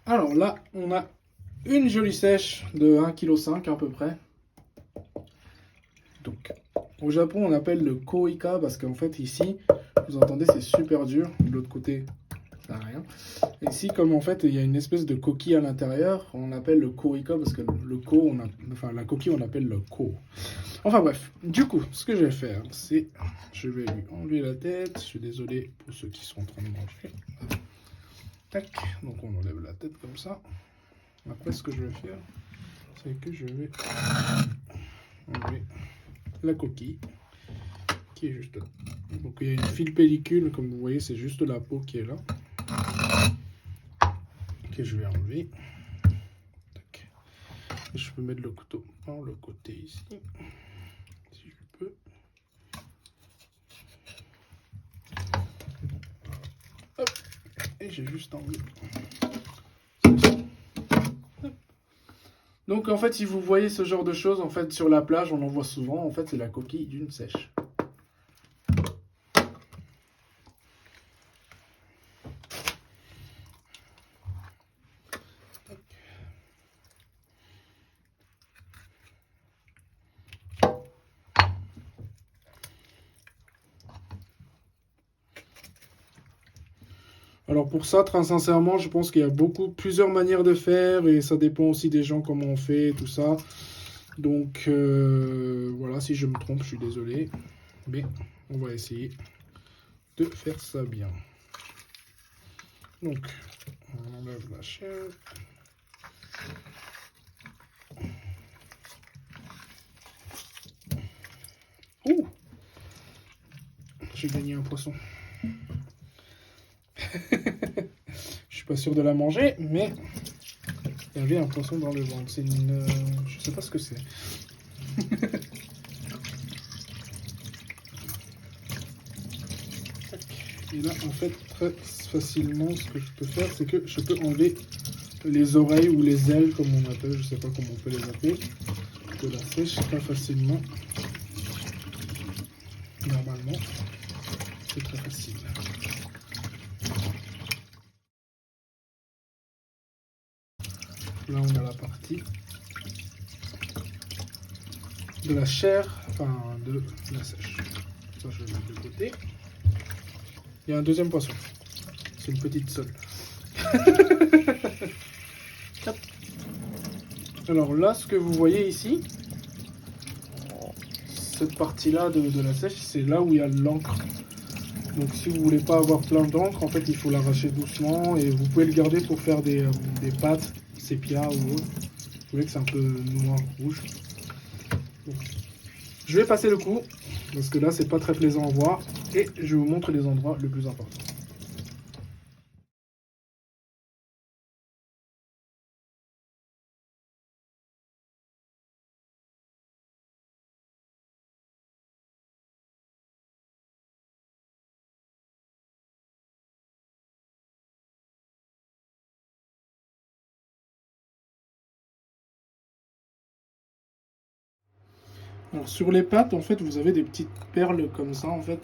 Alors là, on a une jolie sèche de 1,5 kg à peu près. Donc, au Japon, on appelle le koika parce qu'en fait, ici, vous entendez, c'est super dur. De l'autre côté, ça n'a rien. Et ici, comme en fait, il y a une espèce de coquille à l'intérieur, on appelle le koika parce que le ko, enfin, la coquille, on appelle le ko. Enfin bref, du coup, ce que je vais faire, c'est, je vais lui enlever la tête. Je suis désolé pour ceux qui sont en train de manger. Tac, donc on enlève la tête comme ça. Après, ce que je vais faire, c'est que je vais enlever la coquille qui est juste là. Donc il y a une fine pellicule, comme vous voyez, c'est juste la peau qui est là. Que je vais enlever. Tac. Et je peux mettre le couteau par le côté ici, si je peux. Hop. Et j'ai juste enlevé. Donc en fait, si vous voyez ce genre de choses, en fait, sur la plage, on en voit souvent. En fait, c'est la coquille d'une sèche. Alors pour ça, très sincèrement, je pense qu'il y a plusieurs manières de faire et ça dépend aussi des gens comment on fait, tout ça. Donc voilà, si je me trompe, je suis désolé. Mais on va essayer de faire ça bien. Donc, on enlève la chair. Ouh! J'ai gagné un poisson. Je suis pas sûr de la manger, mais il y avait un poisson dans le ventre. C'est une... je sais pas ce que c'est. Et là, en fait, très facilement, ce que je peux faire, c'est que je peux enlever les oreilles ou les ailes, comme on appelle, je sais pas comment on peut les appeler, de la sèche très facilement. Normalement, c'est très facile. Là, on a la partie de la chair, enfin de la sèche. Ça, je vais mettre de côté. Il y a un deuxième poisson. C'est une petite sole. Alors là, ce que vous voyez ici, cette partie-là de la sèche, c'est là où il y a l'encre. Donc si vous voulez pas avoir plein d'encre, en fait, il faut l'arracher doucement et vous pouvez le garder pour faire des pâtes, sépia ou autre. Vous voyez que c'est un peu noir, rouge. Bon. Je vais passer le coup, parce que là, c'est pas très plaisant à voir. Et je vous montre les endroits les plus importants. Alors sur les pâtes, en fait, vous avez des petites perles comme ça, en fait,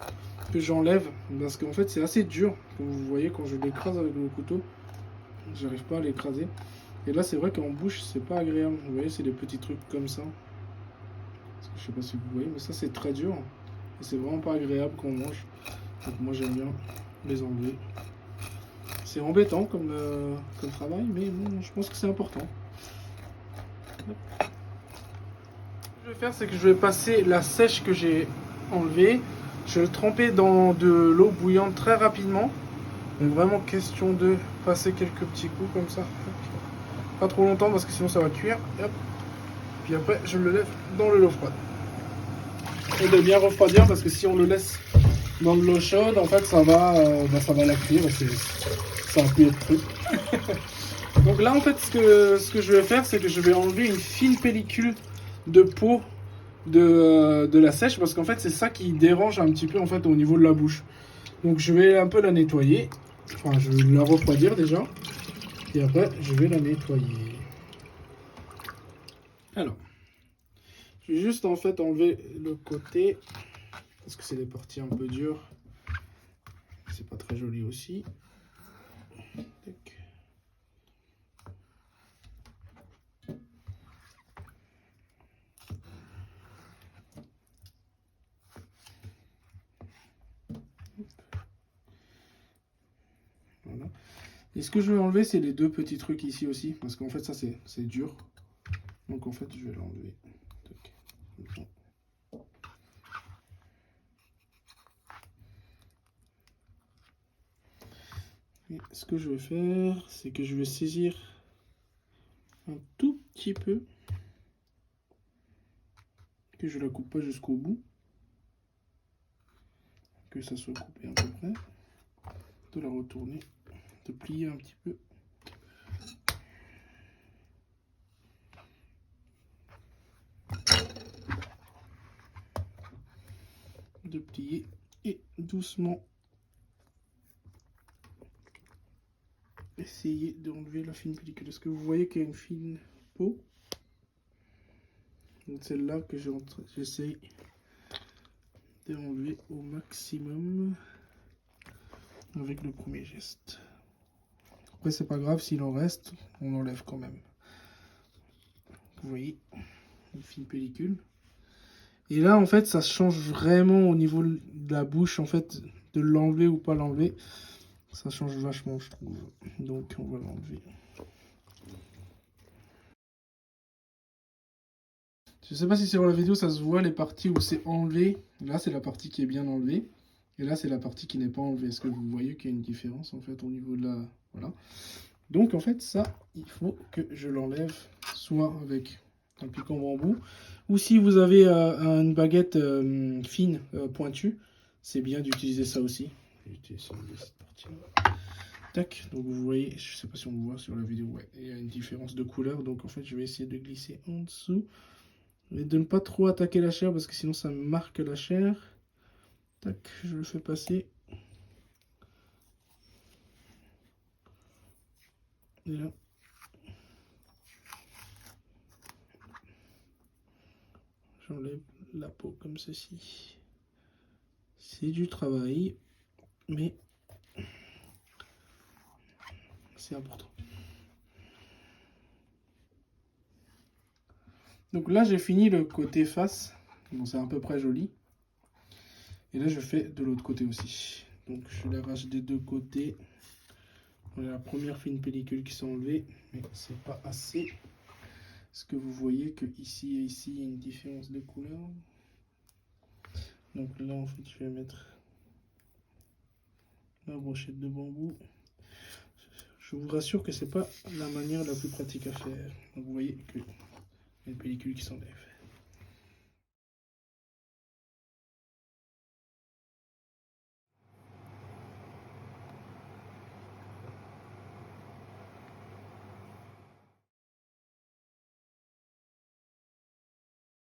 que j'enlève, parce qu'en fait, c'est assez dur. Comme vous voyez, quand je l'écrase avec le couteau, j'arrive pas à l'écraser. Et là, c'est vrai qu'en bouche, c'est pas agréable. Vous voyez, c'est des petits trucs comme ça. Je sais pas si vous voyez, mais ça, c'est très dur. Et c'est vraiment pas agréable quand on mange. Donc moi, j'aime bien les enlever. C'est embêtant comme travail, mais bon, je pense que c'est important. Ce que je vais faire, c'est que je vais passer la sèche que j'ai enlevée. Je vais le tremper dans de l'eau bouillante très rapidement. Donc vraiment question de passer quelques petits coups comme ça. Pas trop longtemps parce que sinon ça va cuire. Hop. Puis après, je le lève dans de l'eau froide. Et de bien refroidir parce que si on le laisse dans de l'eau chaude, en fait, ça va la cuire. Ça va plus être cru. Donc là, en fait, ce que je vais faire, c'est que je vais enlever une fine pellicule de peau de la sèche parce qu'en fait, c'est ça qui dérange un petit peu en fait au niveau de la bouche. Donc je vais un peu la nettoyer. Enfin, je vais la refroidir déjà. Et après, je vais la nettoyer. Alors, je vais juste en fait enlever le côté parce que c'est des parties un peu dures. C'est pas très joli aussi. Tac. Et ce que je vais enlever, c'est les deux petits trucs ici aussi, parce qu'en fait ça c'est dur. Donc en fait je vais l'enlever. Et ce que je vais faire, c'est que je vais saisir un tout petit peu, que je la coupe pas jusqu'au bout, que ça soit coupé à peu près, de la retourner, de plier un petit peu. De plier et doucement essayer d'enlever la fine pellicule. Est-ce que vous voyez qu'il y a une fine peau? Donc celle-là que j'essaye d'enlever au maximum avec le premier geste. Après c'est pas grave s'il en reste, on enlève quand même. Vous voyez, une fine pellicule. Et là en fait ça change vraiment au niveau de la bouche en fait, de l'enlever ou pas l'enlever. Ça change vachement je trouve. Donc on va l'enlever. Je sais pas si sur la vidéo ça se voit les parties où c'est enlevé. Là c'est la partie qui est bien enlevée. Et là c'est la partie qui n'est pas enlevée. Est-ce que vous voyez qu'il y a une différence en fait au niveau de la... Voilà. Donc en fait ça, il faut que je l'enlève soit avec un piquant bambou. Ou si vous avez une baguette fine, pointue, c'est bien d'utiliser ça aussi. J'utilise cette partie-là. Tac, donc vous voyez, je sais pas si on voit sur la vidéo, ouais, il y a une différence de couleur. Donc en fait je vais essayer de glisser en dessous. Et de ne pas trop attaquer la chair parce que sinon ça marque la chair. Tac, je le fais passer. Et là. J'enlève la peau comme ceci. C'est du travail, mais c'est important. Donc là j'ai fini le côté face. Bon, c'est à peu près joli. Et là je fais de l'autre côté aussi. Donc je l'arrache des deux côtés. Voilà la première fine pellicule qui s'est enlevée, mais c'est pas assez. Est-ce que vous voyez que ici et ici il y a une différence de couleur? Donc là en fait je vais mettre la brochette de bambou. Je vous rassure que c'est pas la manière la plus pratique à faire. Donc vous voyez que y a une pellicule qui s'enlève.